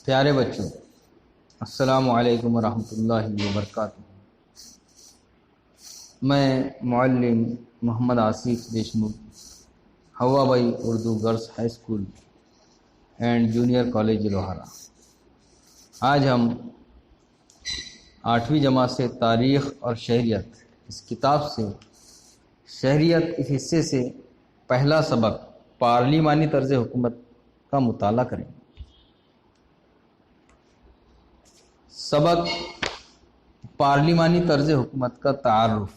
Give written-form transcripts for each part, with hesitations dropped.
پیارے بچوں، السلام علیکم ورحمۃ اللہ وبرکاتہ۔ میں معلم محمد آصف دیشمکھ، ہوا بھائی Urdu girls high school and junior college Lohara. آج ہم 8ویں جماعت سے تاریخ اور شہریت اس کتاب سے شہریت اس حصے سے پہلا سبق پارلیمانی طرز حکومت کا مطالعہ کریں گے۔ سبق پارلیمانی طرز حکومت کا تعارف۔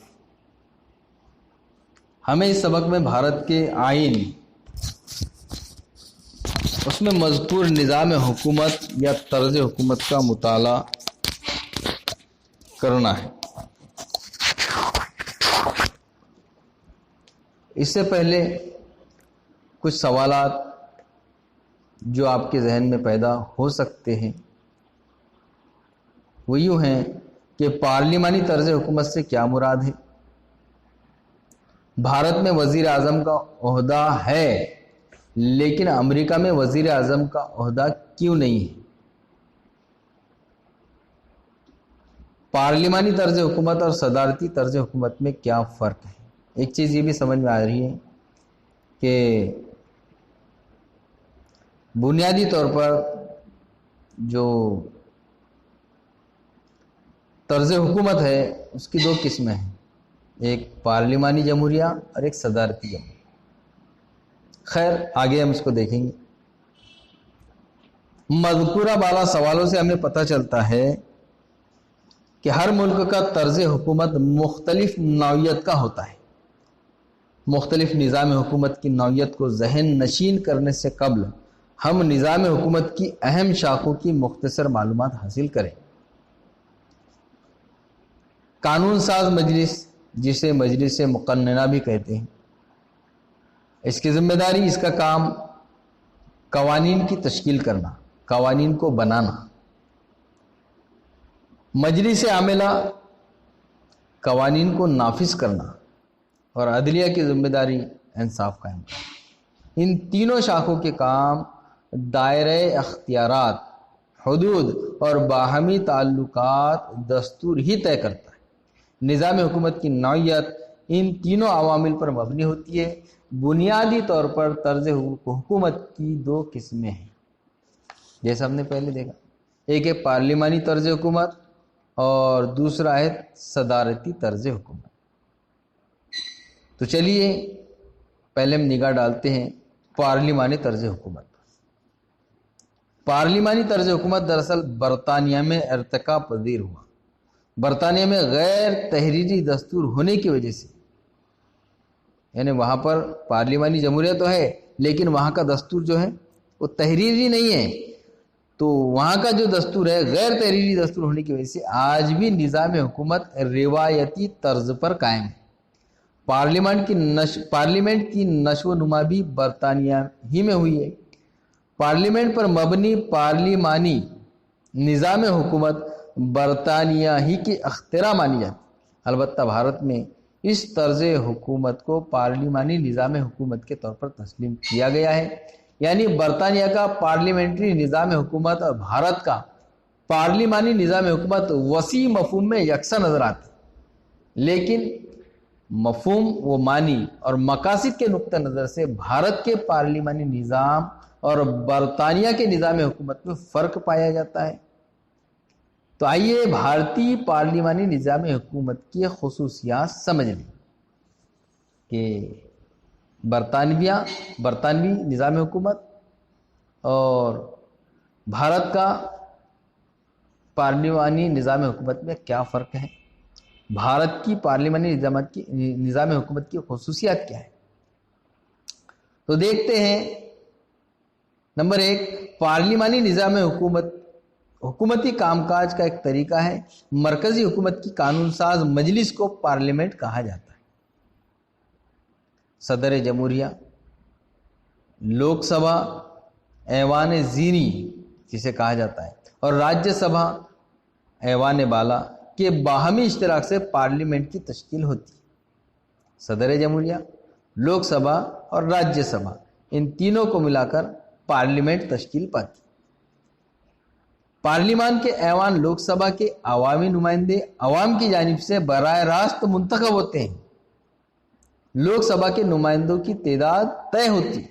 ہمیں اس سبق میں بھارت کے آئین، اس میں مذکور نظام حکومت یا طرز حکومت کا مطالعہ کرنا ہے۔ اس سے پہلے کچھ سوالات جو آپ کے ذہن میں پیدا ہو سکتے ہیں وہ یوں ہیں کہ پارلیمانی طرز حکومت سے کیا مراد ہے؟ بھارت میں وزیر اعظم کا عہدہ ہے لیکن امریکہ میں وزیر اعظم کا عہدہ کیوں نہیں ہے؟ پارلیمانی طرز حکومت اور صدارتی طرز حکومت میں کیا فرق ہے؟ ایک چیز یہ بھی سمجھ میں آ رہی ہے کہ بنیادی طور پر جو طرز حکومت ہے اس کی دو قسمیں ہیں، ایک پارلیمانی جمہوریہ اور ایک صدارتی جمہوریہ۔ خیر، آگے ہم اس کو دیکھیں گے۔ مذکورہ بالا سوالوں سے ہمیں پتہ چلتا ہے کہ ہر ملک کا طرز حکومت مختلف نوعیت کا ہوتا ہے۔ مختلف نظام حکومت کی نوعیت کو ذہن نشین کرنے سے قبل ہم نظام حکومت کی اہم شاخوں کی مختصر معلومات حاصل کریں۔ قانون ساز مجلس، جسے مجلس مقننہ بھی کہتے ہیں، اس کی ذمہ داری، اس کا کام قوانین کی تشکیل کرنا، قوانین کو بنانا۔ مجلس عاملہ قوانین کو نافذ کرنا، اور عدلیہ کی ذمہ داری انصاف قائم کرنا۔ ان تینوں شاخوں کے کام دائرہ اختیارات، حدود اور باہمی تعلقات دستور ہی طے کرتا ہے۔ نظام حکومت کی نوعیت ان تینوں عوامل پر مبنی ہوتی ہے۔ بنیادی طور پر طرز حکومت کی دو قسمیں ہیں، جیسا ہم نے پہلے دیکھا، ایک ہے پارلیمانی طرز حکومت اور دوسرا ہے صدارتی طرز حکومت۔ تو چلیے پہلے ہم نگاہ ڈالتے ہیں پارلیمانی طرز حکومت۔ پارلیمانی طرز حکومت دراصل برطانیہ میں ارتقا پذیر ہوا۔ برطانیہ میں غیر تحریری دستور ہونے کی وجہ سے، یعنی وہاں پر پارلیمانی جمہوریت تو ہے لیکن وہاں کا دستور جو ہے وہ تحریری نہیں ہے، تو وہاں کا جو دستور ہے غیر تحریری دستور ہونے کی وجہ سے آج بھی نظام حکومت روایتی طرز پر قائم ہے۔ پارلیمنٹ کی نشو و نما بھی برطانیہ ہی میں ہوئی ہے۔ پارلیمنٹ پر مبنی پارلیمانی نظام حکومت برطانیہ ہی کی اختراع مانی جاتی ہے۔ البتہ بھارت میں اس طرز حکومت کو پارلیمانی نظام حکومت کے طور پر تسلیم کیا گیا ہے، یعنی برطانیہ کا پارلیمنٹری نظام حکومت اور بھارت کا پارلیمانی نظام حکومت وسیع مفہوم میں یکساں نظر آتے ہیں، لیکن مفہوم و معنی اور مقاصد کے نقطہ نظر سے بھارت کے پارلیمانی نظام اور برطانیہ کے نظام حکومت میں فرق پایا جاتا ہے۔ تو آئیے بھارتی پارلیمانی نظام حکومت کی خصوصیات سمجھ لیں کہ برطانوی نظام حکومت اور بھارت کا پارلیمانی نظام حکومت میں کیا فرق ہے، بھارت کی پارلیمانی نظام حکومت کی خصوصیات کیا ہے۔ تو دیکھتے ہیں، نمبر 1، پارلیمانی نظام حکومتی کام کاج کا ایک طریقہ ہے۔ مرکزی حکومت کی قانون ساز مجلس کو پارلیمنٹ کہا جاتا ہے۔ صدر جمہوریہ، لوک سبھا، ایوان زیریں جسے کہا جاتا ہے، اور راجیہ سبھا، ایوان بالا کے باہمی اشتراک سے پارلیمنٹ کی تشکیل ہوتی ہے۔ صدر جمہوریہ، لوک سبھا اور راجیہ سبھا، ان تینوں کو ملا کر پارلیمنٹ تشکیل پاتی۔ پارلیمان کے ایوان لوک سبھا کے عوامی نمائندے عوام کی جانب سے براہ راست منتخب ہوتے ہیں۔ لوک سبھا کے نمائندوں کی تعداد طے ہوتی ہے۔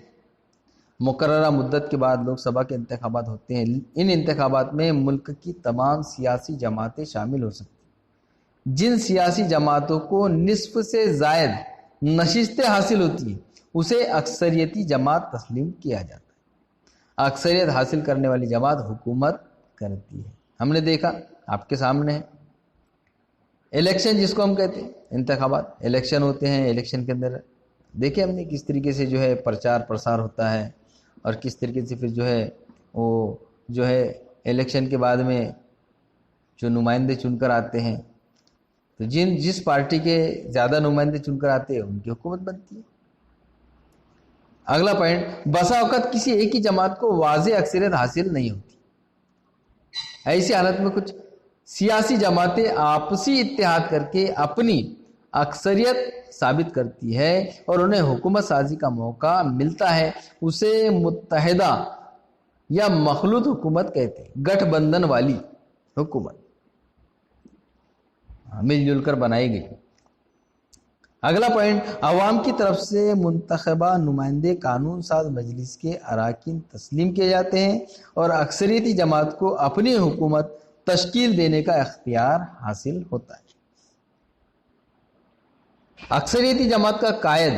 مقررہ مدت کے بعد لوک سبھا کے انتخابات ہوتے ہیں۔ ان انتخابات میں ملک کی تمام سیاسی جماعتیں شامل ہو سکتی ہیں۔ جن سیاسی جماعتوں کو نصف سے زائد نشستیں حاصل ہوتی ہیں اسے اکثریتی جماعت تسلیم کیا جاتا ہے۔ اکثریت حاصل کرنے والی جماعت حکومت کرتی ہے۔ ہم نے دیکھا، آپ کے سامنے ہے، الیکشن جس کو ہم کہتے ہیں، انتخابات، الیکشن ہوتے ہیں۔ الیکشن کے اندر دیکھیں ہم نے کس طریقے سے جو ہے پرچار پرسار ہوتا ہے، اور کس طریقے سے پھر جو ہے الیکشن کے بعد میں جو نمائندے چن کر آتے ہیں، تو جس پارٹی کے زیادہ نمائندے چن کر آتے ہیں ان کی حکومت بنتی ہے۔ اگلا پوائنٹ، بسا اوقات کسی ایک ہی جماعت کو واضح اکثریت حاصل نہیں ہوتی۔ ایسی حالت میں کچھ سیاسی جماعتیں آپسی اتحاد کر کے اپنی اکثریت ثابت کرتی ہے اور انہیں حکومت سازی کا موقع ملتا ہے۔ اسے متحدہ یا مخلوط حکومت کہتے ہیں، گٹھ بندھن والی حکومت مل جل کر بنائی گئی۔ اگلا پوائنٹ، عوام کی طرف سے منتخبہ نمائندے قانون ساز مجلس کے اراکین تسلیم کیے جاتے ہیں اور اکثریتی جماعت کو اپنی حکومت تشکیل دینے کا اختیار حاصل ہوتا ہے۔ اکثریتی جماعت کا قائد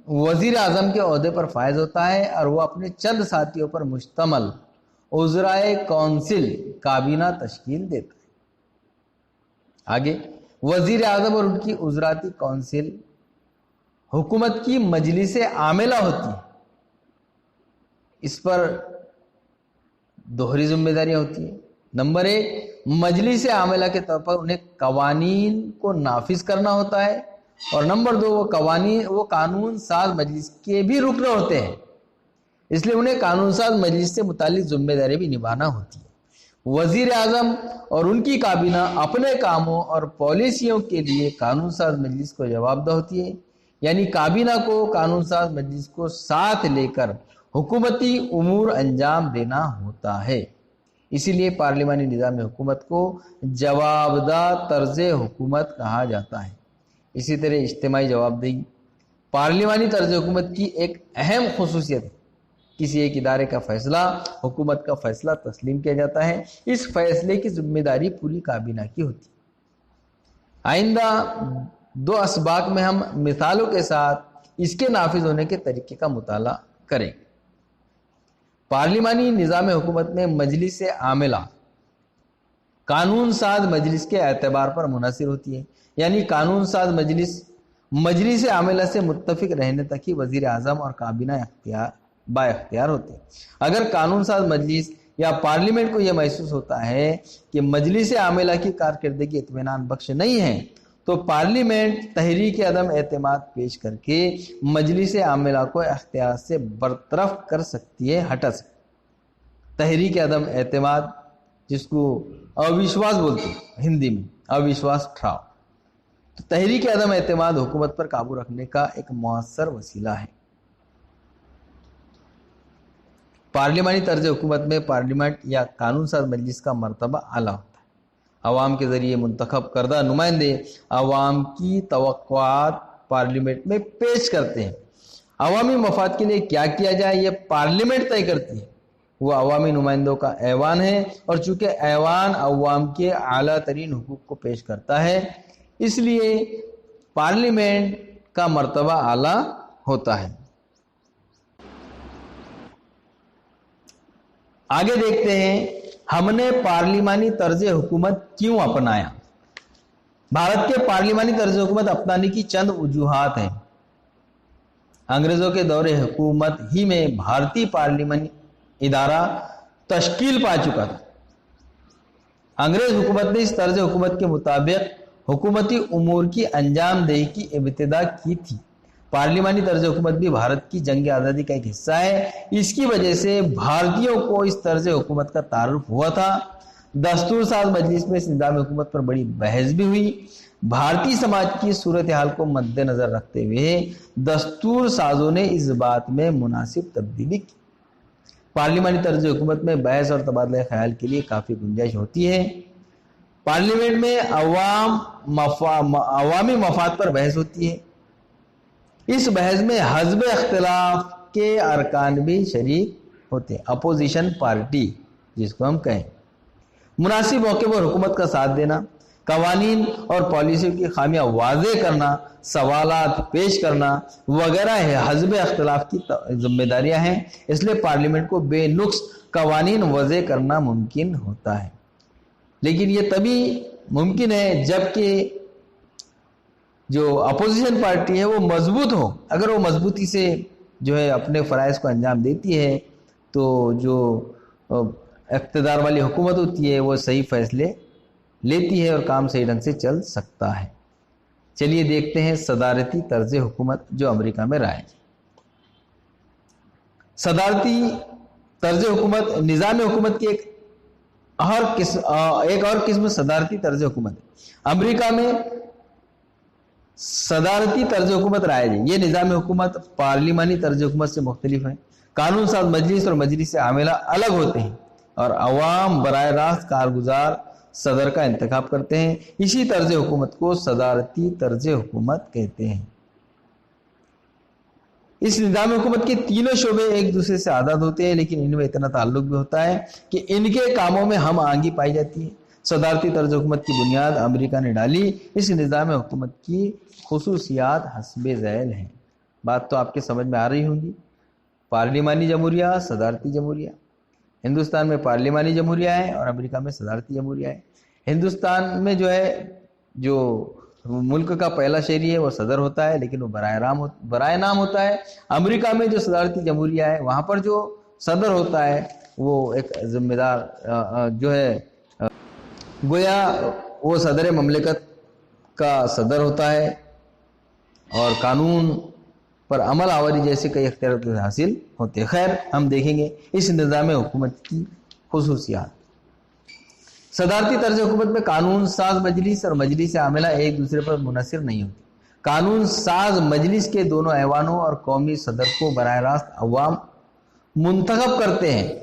وزیر اعظم کے عہدے پر فائز ہوتا ہے اور وہ اپنے چند ساتھیوں پر مشتمل وزرائے کونسل کابینہ تشکیل دیتا ہے۔ آگے، وزیر اعظم اور ان کی وزراتی کونسل حکومت کی مجلس عاملہ ہوتی ہے۔ اس پر دوہری ذمہ داریاں ہوتی ہیں۔ نمبر 1، مجلس عاملہ کے طور پر انہیں قوانین کو نافذ کرنا ہوتا ہے، اور نمبر 2، وہ قانون ساز مجلس کے بھی رکن ہوتے ہیں، اس لیے انہیں قانون ساز مجلس سے متعلق ذمہ داری بھی نبھانا ہوتی ہے۔ وزیر اعظم اور ان کی کابینہ اپنے کاموں اور پالیسیوں کے لیے قانون ساز مجلس کو جواب دہ ہوتی ہے، یعنی کابینہ کو قانون ساز مجلس کو ساتھ لے کر حکومتی امور انجام دینا ہوتا ہے۔ اسی لیے پارلیمانی نظام حکومت کو جوابدہ طرز حکومت کہا جاتا ہے۔ اسی طرح اجتماعی جواب دہی پارلیمانی طرز حکومت کی ایک اہم خصوصیت ہے۔ کسی ایک ادارے کا فیصلہ حکومت کا فیصلہ تسلیم کیا جاتا ہے، اس فیصلے کی ذمہ داری پوری کابینہ کی ہوتی ہے۔ آئندہ 2 اسباق میں ہم مثالوں کے ساتھ اس کے نافذ ہونے کے طریقے کا مطالعہ کریں۔ پارلیمانی نظام حکومت میں مجلس عاملہ قانون ساز مجلس کے اعتبار پر منحصر ہوتی ہے، یعنی قانون ساز مجلس عاملہ سے متفق رہنے تک ہی وزیر اعظم اور کابینہ با اختیار ہوتے ہیں۔ اگر قانون ساز مجلس یا پارلیمنٹ کو یہ محسوس ہوتا ہے کہ مجلس عاملہ کی کارکردگی اطمینان بخش نہیں ہے تو پارلیمنٹ تحریک عدم اعتماد پیش کر کے مجلس عاملہ کو اختیار سے برطرف کر سکتی ہے، ہٹا سکتی ہے۔ تحریک عدم اعتماد، جس کو اوشواس بولتے ہیں ہندی میں، اوشواس ٹھراؤ، تو تحریک عدم اعتماد حکومت پر قابو رکھنے کا ایک مؤثر وسیلہ ہے۔ پارلیمانی طرز حکومت میں پارلیمنٹ یا قانون ساز مجلس کا مرتبہ اعلیٰ ہوتا ہے۔ عوام کے ذریعے منتخب کردہ نمائندے عوام کی توقعات پارلیمنٹ میں پیش کرتے ہیں۔ عوامی مفاد کے لیے کیا کیا جائے یہ پارلیمنٹ طے کرتی ہے۔ وہ عوامی نمائندوں کا ایوان ہے، اور چونکہ ایوان عوام کے اعلیٰ ترین حقوق کو پیش کرتا ہے، اس لیے پارلیمنٹ کا مرتبہ اعلیٰ ہوتا ہے۔ آگے دیکھتے ہیں ہم نے پارلیمانی طرز حکومت کیوں اپنایا۔ بھارت کے پارلیمانی طرز حکومت اپنانے کی چند وجوہات ہیں۔ انگریزوں کے دور حکومت ہی میں بھارتی پارلیمانی ادارہ تشکیل پا چکا تھا۔ انگریز حکومت نے اس طرز حکومت کے مطابق حکومتی امور کی انجام دہی کی ابتدا کی تھی۔ پارلیمانی طرز حکومت بھی بھارت کی جنگ آزادی کا ایک حصہ ہے، اس کی وجہ سے بھارتیوں کو اس طرز حکومت کا تعارف ہوا تھا۔ دستور ساز مجلس میں اس نظام حکومت پر بڑی بحث بھی ہوئی۔ بھارتی سماج کی صورتحال کو مد نظر رکھتے ہوئے دستور سازوں نے اس بات میں مناسب تبدیلی کی۔ پارلیمانی طرز حکومت میں بحث اور تبادلہ خیال کے لیے کافی گنجائش ہوتی ہے۔ پارلیمنٹ میں عوامی مفاد پر بحث ہوتی ہے۔ اس بحث میں حزب اختلاف کے ارکان بھی شریک ہوتے ہیں، اپوزیشن پارٹی جس کو ہم کہیں۔ مناسب موقع پر حکومت کا ساتھ دینا، قوانین اور پالیسیوں کی خامیاں واضح کرنا، سوالات پیش کرنا وغیرہ ہے حزب اختلاف کی ذمہ داریاں ہیں۔ اس لیے پارلیمنٹ کو بے نقص قوانین وضع کرنا ممکن ہوتا ہے، لیکن یہ تبھی ممکن ہے جبکہ جو اپوزیشن پارٹی ہے وہ مضبوط ہو۔ اگر وہ مضبوطی سے جو ہے اپنے فرائض کو انجام دیتی ہے تو جو اقتدار والی حکومت ہوتی ہے وہ صحیح فیصلے لیتی ہے اور کام صحیح ڈھنگ سے چل سکتا ہے۔ چلیے دیکھتے ہیں صدارتی طرز حکومت جو امریکہ میں رائج ہے۔ صدارتی طرز حکومت نظام حکومت کی ایک اور قسم صدارتی طرز حکومت ہے۔ امریکہ میں صدارتی طرز حکومت رائج ہے۔ یہ نظام حکومت پارلیمانی طرز حکومت سے مختلف ہے۔ قانون ساز مجلس اور مجلس عاملہ الگ ہوتے ہیں اور عوام براہ راست کارگزار صدر کا انتخاب کرتے ہیں۔ اسی طرز حکومت کو صدارتی طرز حکومت کہتے ہیں۔ اس نظام حکومت کے تینوں شعبے ایک دوسرے سے آزاد ہوتے ہیں، لیکن ان میں اتنا تعلق بھی ہوتا ہے کہ ان کے کاموں میں ہم آہنگی پائی جاتی ہے۔ صدارتی طرز حکومت کی بنیاد امریکہ نے ڈالی۔ اس نظام حکومت کی خصوصیات حسب ذیل ہیں۔ بات تو آپ کے سمجھ میں آ رہی ہوں گی۔ پارلیمانی جمہوریہ، صدارتی جمہوریہ۔ ہندوستان میں پارلیمانی جمہوریہ ہے اور امریکہ میں صدارتی جمہوریہ ہے۔ ہندوستان میں جو ملک کا پہلا شہری ہے وہ صدر ہوتا ہے، لیکن وہ برائے نام ہوتا ہے۔ امریکہ میں جو صدارتی جمہوریہ ہے وہاں پر جو صدر ہوتا ہے وہ ایک ذمہ دار جو ہے گویا وہ صدر مملکت کا صدر ہوتا ہے اور قانون پر عمل آوری جیسے کئی اختیارات حاصل ہوتے ہیں۔ خیر ہم دیکھیں گے اس نظام حکومت کی خصوصیات۔ صدارتی طرز حکومت میں قانون ساز مجلس اور مجلس عاملہ ایک دوسرے پر منحصر نہیں ہوتے۔ قانون ساز مجلس کے دونوں ایوانوں اور قومی صدر کو براہ راست عوام منتخب کرتے ہیں۔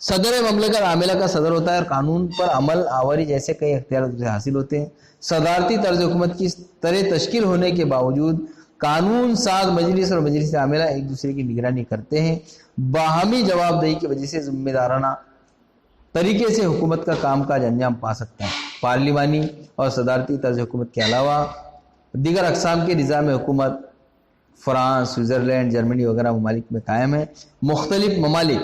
صدر مملکت عاملہ کا صدر ہوتا ہے اور قانون پر عمل آوری جیسے کئی اختیارات حاصل ہوتے ہیں۔ صدارتی طرز حکومت کی طرح تشکیل ہونے کے باوجود قانون ساز مجلس اور مجلس عاملہ ایک دوسرے کی نگرانی کرتے ہیں۔ باہمی جواب دہی کی وجہ سے ذمہ دارانہ طریقے سے حکومت کا کام کاج انجام پا سکتا ہے۔ پارلیمانی اور صدارتی طرز حکومت کے علاوہ دیگر اقسام کے نظام حکومت فرانس، سوئٹزرلینڈ، جرمنی وغیرہ ممالک میں قائم ہے۔ مختلف ممالک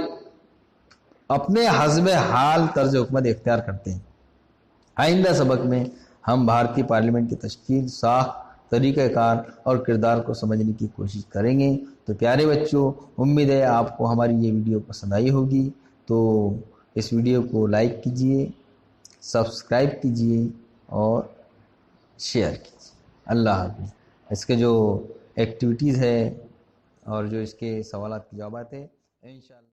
اپنے حسب حال طرز حکومت اختیار کرتے ہیں۔ آئندہ سبق میں ہم بھارتی پارلیمنٹ کی تشکیل، ساخت، طریقہ کار اور کردار کو سمجھنے کی کوشش کریں گے۔ تو پیارے بچوں، امید ہے آپ کو ہماری یہ ویڈیو پسند آئی ہوگی، تو اس ویڈیو کو لائک کیجئے، سبسکرائب کیجئے اور شیئر کیجئے۔ اللہ حافظ۔ اس کے جو ایکٹیویٹیز ہے اور جو اس کے سوالات کی جوابات ہیں انشاءاللہ